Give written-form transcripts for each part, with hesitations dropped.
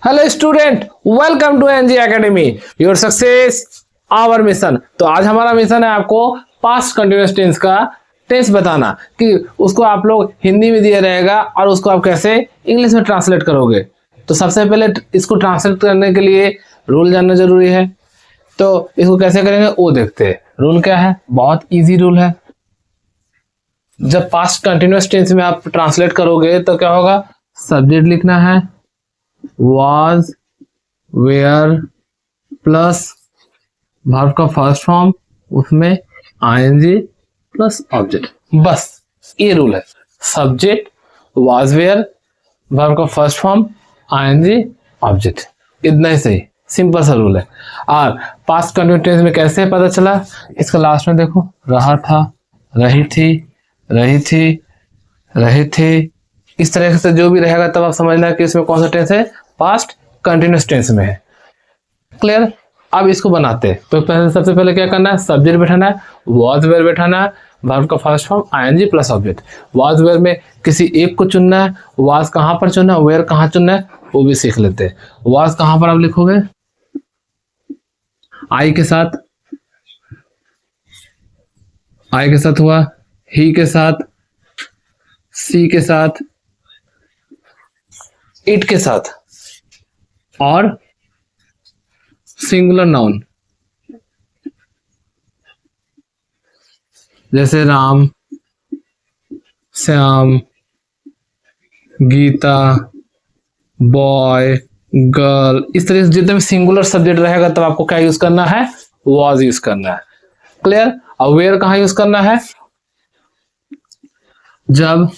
Hello student, welcome to NG Academy, your success our mission. तो आज हमारा mission है आपको पास्ट कंटिन्यूअस टेंस का टेंस बताना कि उसको आप लोग हिंदी में दिया रहेगा और उसको आप कैसे इंग्लिश में ट्रांसलेट करोगे। तो सबसे पहले इसको ट्रांसलेट करने के लिए रूल जानना जरूरी है। तो इसको कैसे करेंगे वो देखते हैं। रूल क्या है? बहुत इजी रूल है। जब पास्ट कंटिन्यूअस टेंस में आप ट्रांसलेट करोगे तो क्या होगा? सब्जेक्ट लिखना है was, where प्लस वर्ब का फर्स्ट फॉर्म, उसमें ing प्लस ऑब्जेक्ट। बस ये रूल है। सब्जेक्ट was, where वर्ब का फर्स्ट फॉर्म ing ऑब्जेक्ट, इतना ही सही, सिंपल सा रूल है। और पास्ट कंटिन्यूअस टेंस में कैसे पता चला? इसका लास्ट में देखो, रहा था, रही थी, रही थी, रहे थे, इस तरह से जो भी रहेगा तब आप समझना कि इसमें कौन सा टेंस है, पास्ट कंटिन्यूअस टेंस में है। क्लियर? अब इसको बनाते हैं। तो सबसे पहले क्या करना है? सब्जेक्ट बैठाना है, was where बैठाना है, वर्ब का first form ing plus object. was where में किसी एक को चुनना है, was कहां पर चुनना है, where कहां चुनना है वो भी सीख लेते हैं। was कहां पर आप लिखोगे? I के साथ, I के साथ हुआ, he के साथ, सी के साथ, इट के साथ, और सिंगुलर नाउन जैसे राम, श्याम, गीता, बॉय, गर्ल, इस तरह से जितने भी सिंगुलर सब्जेक्ट रहेगा तब आपको क्या यूज करना है? was यूज करना है। क्लियर? और वेयर कहां यूज करना है? जब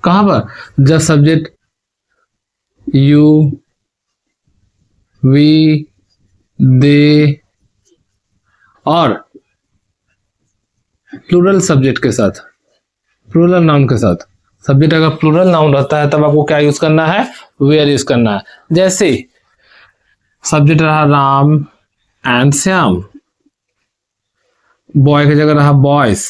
कहां पर? जब सब्जेक्ट यू, वी, दे और प्लूरल सब्जेक्ट के साथ, प्लूरल नाउन के साथ। सब्जेक्ट अगर प्लूरल नाउन रहता है तब आपको क्या यूज करना है? वेयर यूज करना है। जैसे सब्जेक्ट रहा राम एंड श्याम, बॉय की जगह रहा बॉयज,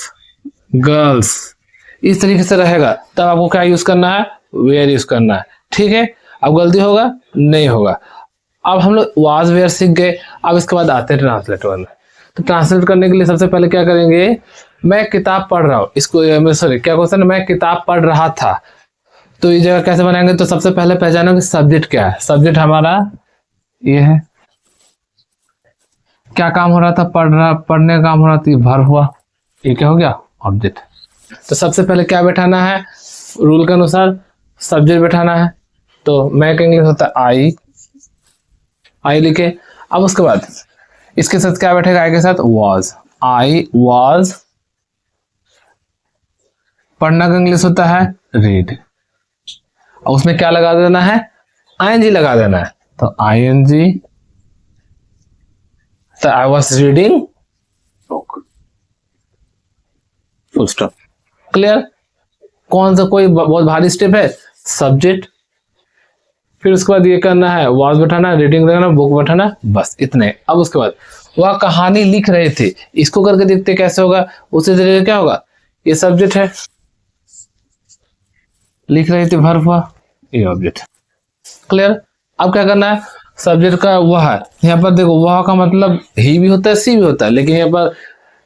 गर्ल्स, इस तरीके से रहेगा तब आपको क्या यूज करना है? वेयर यूज करना है। ठीक है? अब गलती होगा? नहीं होगा। अब हम लोग was where सीख गए। अब इसके बाद आते हैं ट्रांसलेट करना। तो ट्रांसलेट करने के लिए सबसे पहले क्या करेंगे? मैं किताब पढ़ रहा हूँ, इसको सॉरी क्या क्वेश्चन है? मैं किताब पढ़ रहा था। तो ये जगह कैसे बनाएंगे? तो सबसे पहले पहचानो कि सब्जेक्ट क्या है। सब्जेक्ट हमारा ये है। क्या काम हो रहा था? पढ़ने का काम हो रहा था, वर्ब हुआ। ये क्या हो गया? ऑब्जेक्ट। तो सबसे पहले क्या बैठाना है? रूल के अनुसार सब्जेक्ट बैठाना है। तो मैं का इंग्लिश होता है आई लिखे। अब उसके बाद इसके साथ क्या बैठेगा? आई के साथ was, I was। पढ़ना का इंग्लिश होता है read, और उसमें क्या लगा देना है? ing लगा देना है। तो ing, तो I was reading book, full stop. Clear? कौन सा कोई बहुत भारी स्टेप है? सब्जेक्ट, फिर उसके बाद ये करना है was बैठाना, रीडिंग करना, बुक बैठाना, बस इतने। अब उसके बाद वह कहानी लिख रहे थे, इसको करके देखते कैसे होगा। उसी तरीके क्या होगा? ये सब्जेक्ट है, लिख रहे थे वर्ब हुआ, ये ऑब्जेक्ट। क्लियर? अब क्या करना है? सब्जेक्ट का वह है, यहाँ पर देखो वह का मतलब ही भी होता है, सी भी होता है, लेकिन यहाँ पर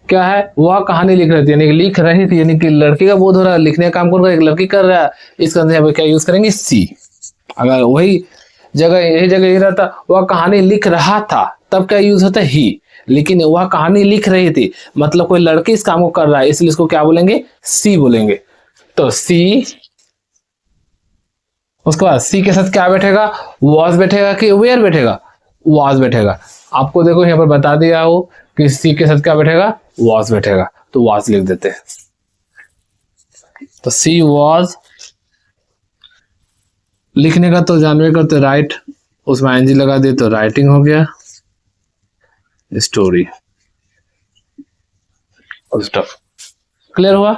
क्या है? वह कहानी लिख रही थी, यानी कि लिख रही थी, यानी कि लड़की का बोध हो रहा है, लिखने का काम कौन कर रहा है? एक लड़की कर रहा है। इसका यहाँ पर क्या यूज करेंगे? सी। अगर वही जगह यही जगह ये रहता वह कहानी लिख रहा था, तब क्या यूज होता है? ही। लेकिन वह कहानी लिख रही थी मतलब कोई लड़की इस काम को कर रहा है, इसलिए इसको क्या बोलेंगे? सी बोलेंगे। तो सी। उसके बाद सी के साथ क्या बैठेगा? was बैठेगा कि वेयर बैठेगा? was बैठेगा। आपको देखो यहाँ पर बता दिया हो कि सी के साथ क्या बैठेगा? was बैठेगा। तो was लिख देते हैं। तो सी was, लिखने का तो जानवे का तो राइट, उसमें ing लगा दे तो राइटिंग हो गया, स्टोरी और स्टफ। क्लियर हुआ?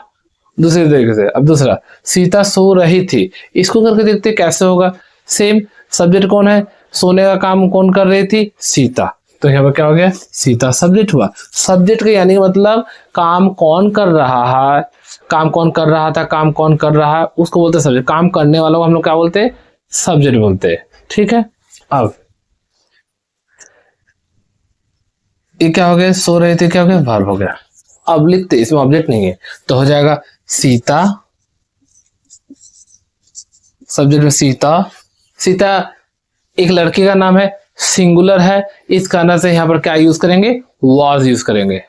दूसरे तरीके से अब दूसरा, सीता सो रही थी, इसको करके देखते कैसे होगा। सेम सब्जेक्ट कौन है? सोने का काम कौन कर रही थी? सीता। तो यहाँ पर क्या हो गया? सीता सब्जेक्ट हुआ। सब्जेक्ट का यानी मतलब काम कौन कर रहा है, काम कौन कर रहा था, काम कौन कर रहा है, उसको बोलते हैं सब्जेक्ट। काम करने वालों को हम लोग क्या बोलते हैं? सब्जेक्ट बोलते हैं। ठीक है। अब ये क्या हो गया, सो रहे थे, क्या हो गया, वर्ब हो गया। अब लिखते, इसमें ऑब्जेक्ट नहीं है तो हो जाएगा सीता, सब्जेक्ट में सीता। सीता एक लड़की का नाम है, सिंगुलर है, इस कारण से यहाँ पर क्या यूज करेंगे, वाज यूज करेंगे।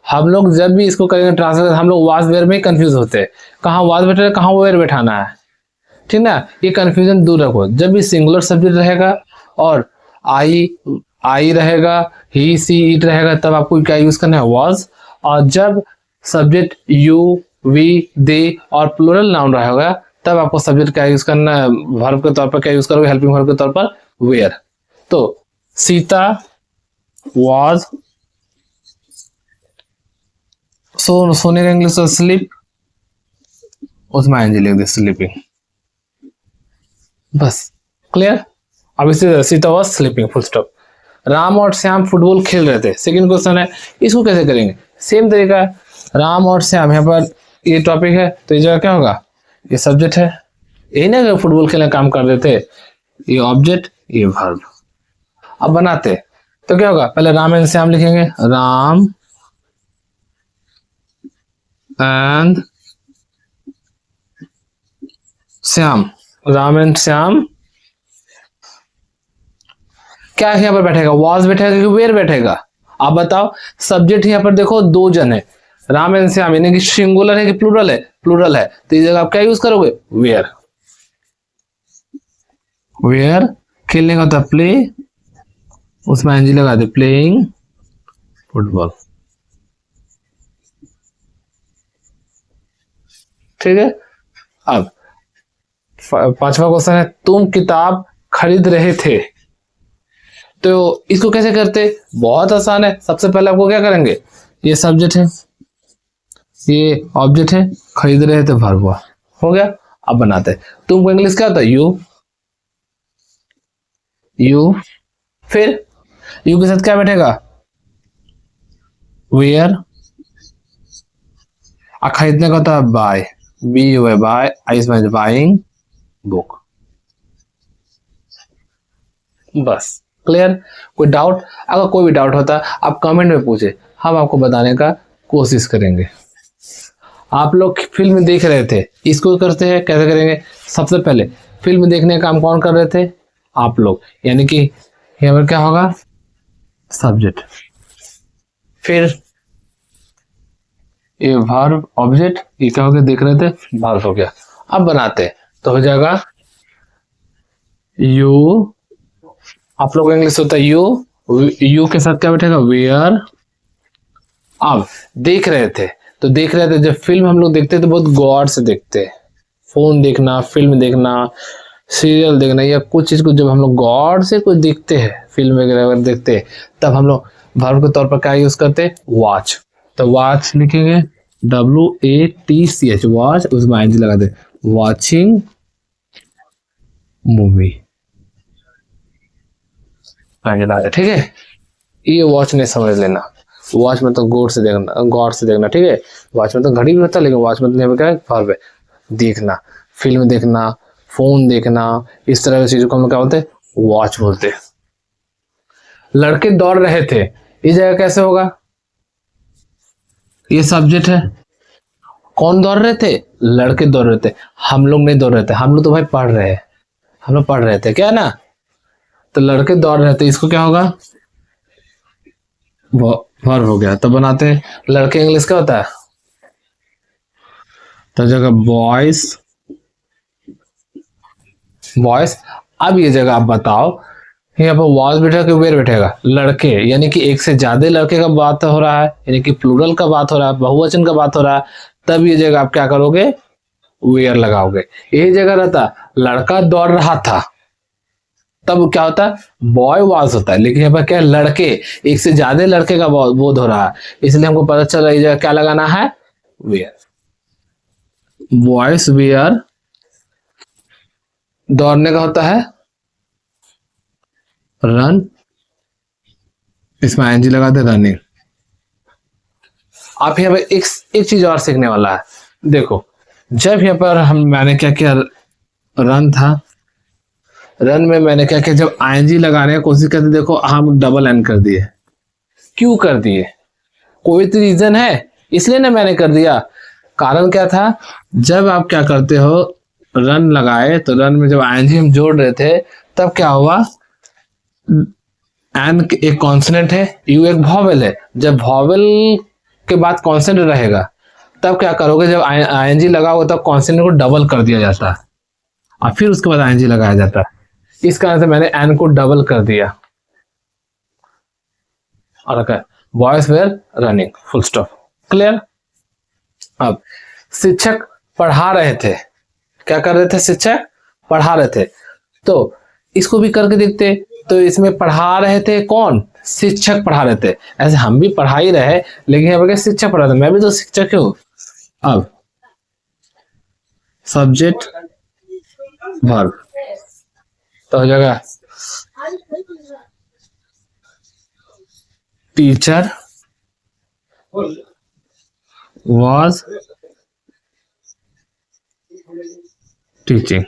हम लोग जब भी इसको करेंगे ट्रांसलेट, हम लोग वाज वेयर में कंफ्यूज होते हैं, कहाँ वाज बैठा है, कहाँ वेयर बैठाना है, ठीक ना। ये कंफ्यूजन दूर रखो। जब भी सिंगुलर सब्जेक्ट रहेगा और आई रहेगा, ही सी इट रहेगा, तब आपको क्या यूज करना है, वाज। और जब सब्जेक्ट यू वी दे और प्लूरल नाउन रहेगा, तब आपको सब्जेक्ट क्या यूज करना है, वर्ब के तौर पर क्या यूज करोगे, हेल्पिंग वर्ब के तौर पर वेयर। तो सीता वाज, सोने का इंग्लिश स्लीप, उसमें आएंगे लिख दे स्लीपिंग, बस क्लियर। अब इसे Sita was sleeping, full stop. Ram और श्याम फुटबॉल खेल रहे थे, सेकंड क्वेश्चन है, इसको कैसे करेंगे, सेम तरीका है। राम और श्याम, यहाँ पर ये टॉपिक है तो ये जगह क्या होगा, ये सब्जेक्ट है, यही ना कि फुटबॉल खेलने काम कर रहे थे, ये ऑब्जेक्ट, ये वर्ब। अब बनाते तो क्या होगा, पहले राम एंड श्याम लिखेंगे, राम एंड श्याम, राम एंड श्याम। क्या यहाँ पर बैठेगा, वाज बैठेगा कि वेयर बैठेगा, आप बताओ। सब्जेक्ट यहाँ पर देखो दो जन है, राम एंड श्याम, यानी कि सिंगुलर है कि प्लूरल है, प्लूरल है, तो इस जगह आप क्या यूज करोगे, वेयर। वेयर खेलने का होता है प्ले, उसमें एनजी लगा दे, प्लेइंग फुटबॉल, ठीक है। अब पांचवा क्वेश्चन है, तुम किताब खरीद रहे थे, तो इसको कैसे करते, बहुत आसान है। सबसे पहले आपको क्या करेंगे, ये सब्जेक्ट है, ये ऑब्जेक्ट है, खरीद रहे थे वर्ब हुआ, हो गया। अब बनाते, तुमको इंग्लिश क्या होता है, यू, यू, फिर यू के साथ क्या बैठेगा, वेयर। खरीदने का होता है बाय, बी यू है, बाय, आई इसमें बाइंग बुक, बस क्लियर। कोई डाउट, अगर कोई भी डाउट होता है आप कमेंट में पूछे, हम आपको बताने का कोशिश करेंगे। आप लोग फिल्म देख रहे थे, इसको करते हैं कैसे करेंगे, सबसे पहले फिल्म देखने का काम कौन कर रहे थे, आप लोग, यानी कि यहाँ पर क्या होगा, सब्जेक्ट, फिर ये वर्ब ऑब्जेक्ट, ये क्या हो गया, देख रहे थे, वर्ब हो गया। अब बनाते तो हो जाएगा यू, आप लोग इंग्लिश होता है यू, यू के साथ क्या बैठेगा, वेयर। अब देख रहे थे, तो देख रहे थे, जब फिल्म हम लोग देखते थे बहुत गौर से देखते, फोन देखना, फिल्म देखना, सीरियल देखना, या कुछ चीज को जब हम लोग गौर से कुछ देखते हैं, फिल्म वगैरह देखते हैं, तब हम लोग वर्ब के तौर पर क्या यूज करते हैं, वॉच। तो वॉच लिखेंगे WATCH, वॉच, उसमें आईएनजी लगा दे, वॉचिंग मूवी, ठीक है। ये वॉच नहीं समझ लेना, वॉच में तो गौर से देखना, ठीक है। वॉच में तो घड़ी भी होता है, लेकिन वॉच में तो क्या है, वर्ब है, देखना, फिल्म देखना, फोन देखना, इस तरह की चीजों को हम क्या बोलते हैं, वॉच बोलते हैं। लड़के दौड़ रहे थे, इस जगह कैसे होगा, ये सब्जेक्ट है, कौन दौड़ रहे थे, लड़के दौड़ रहे थे, हम लोग नहीं दौड़ रहे थे, हम लोग तो भाई पढ़ रहे हैं, हम लोग पढ़ रहे थे, क्या ना। तो लड़के दौड़ रहे थे, इसको क्या होगा, वर्ब हो गया। तो बनाते हैं, लड़के इंग्लिश क्या होता है, तो जगह बॉयज, बॉयज। अब ये जगह आप बताओ, यहाँ पर वॉज बैठेगा कि वेयर बैठेगा, लड़के, यानी कि एक से ज्यादा लड़के का बात हो रहा है, यानी कि प्लूरल का बात हो रहा है, बहुवचन का बात हो रहा है, तब ये जगह आप क्या करोगे, वेयर लगाओगे। यही जगह रहता लड़का दौड़ रहा था, तब क्या होता है, बॉय वाज होता है, लेकिन यहाँ पर क्या है, लड़के, एक से ज्यादा लड़के का बोध हो रहा है, इसलिए हमको पता चल रहा है ये जगह क्या लगाना है, वेयर। बॉयज वेयर, दौड़ने का होता है रन, इसमें आईएनजी लगा दे, रनिंग। आप यहाँ पे एक चीज और सीखने वाला है, देखो जब यहाँ पर मैंने क्या किया, रन था, रन में मैंने क्या किया, जब आईएनजी लगाने की कोशिश करते देखो हम डबल एन कर दिए। क्यों कर दिए? कोई तो रीजन है, इसलिए ना मैंने कर दिया। कारण क्या था, जब आप क्या करते हो रन लगाए तो रन में जब आईएनजी हम जोड़ रहे थे तब क्या हुआ, एन एक कॉन्सोनेंट है, यू एक वॉवेल है। जब वॉवेल के बाद कॉन्सोनेंट रहेगा तब क्या करोगे, जब आईएनजी लगा होगा तब कॉन्सोनेंट को डबल कर दिया जाता है और फिर उसके बाद आईएनजी लगाया जाता है। इस कारण से मैंने एन को डबल कर दिया और boys were running, full stop. Clear? अब शिक्षक पढ़ा रहे थे, क्या कर रहे थे, शिक्षक पढ़ा रहे थे। तो इसको भी करके देखते, तो इसमें पढ़ा रहे थे कौन, शिक्षक पढ़ा रहे थे। ऐसे हम भी पढ़ा ही रहे लेकिन यहाँ पर शिक्षक पढ़ा रहे थे, मैं भी तो शिक्षक हूं। अब सब्जेक्ट वर्ब तो हो जाएगा टीचर was teaching।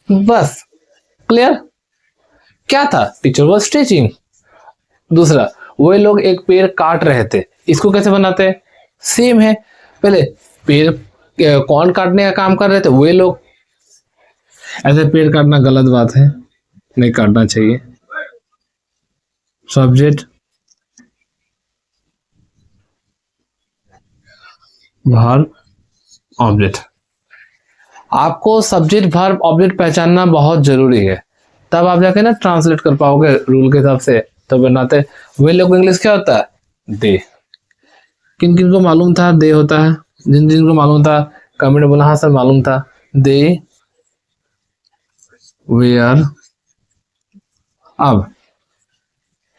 बस, क्लियर? क्या था, टीचर was teaching। दूसरा, वे लोग एक पेड़ काट रहे थे, इसको कैसे बनाते हैं, सेम है। पहले पेड़ कौन काटने का काम कर रहे थे, वे लोग। ऐसे पेड़ काटना गलत बात है, नहीं काटना चाहिए। Subject verb object. आपको सब्जेक्ट वर्ब ऑब्जेक्ट पहचानना बहुत जरूरी है, तब आप जाके ना ट्रांसलेट कर पाओगे रूल के हिसाब से। तो बनाते वे लोग इंग्लिश क्या होता है, दे। किन किन को मालूम था दे होता है, जिन जिन को मालूम था कमेंट बोला हाँ सर मालूम था। दे वेयर। अब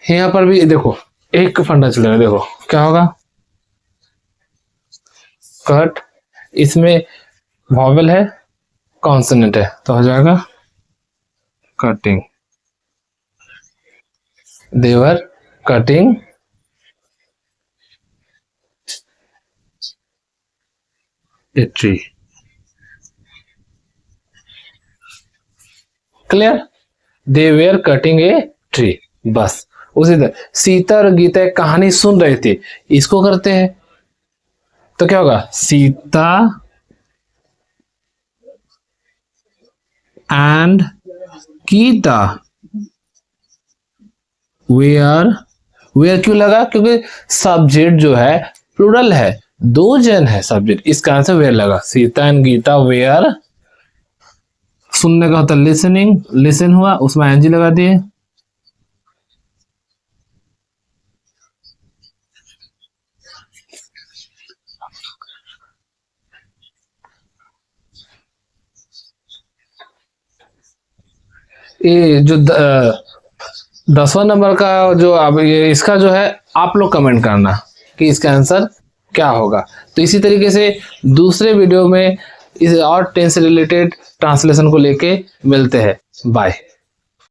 यहाँ पर भी देखो एक फंडा चलेगा, देखो क्या होगा, कट, इसमें वॉवेल है कॉन्सोनेंट है तो हो जाएगा cutting. they were cutting a tree। Clear? they were cutting a tree। बस उसी तरह सीता और गीता एक कहानी सुन रही थी, इसको करते हैं तो क्या होगा, Sita and Gita were. Were क्यों लगा, क्योंकि सब्जेक्ट जो है प्लूरल है, दो जन है सब्जेक्ट, इस कारण से वेयर लगा। Sita and Gita were. सुनने का होता लिसनिंग, लिसन हुआ उसमें एनजी लगा दिए। ये जो 10वां नंबर का जो अब ये इसका जो है आप लोग कमेंट करना कि इसका आंसर क्या होगा। तो इसी तरीके से दूसरे वीडियो में इस और टेंस से रिलेटेड ट्रांसलेशन को लेके मिलते हैं। बाय।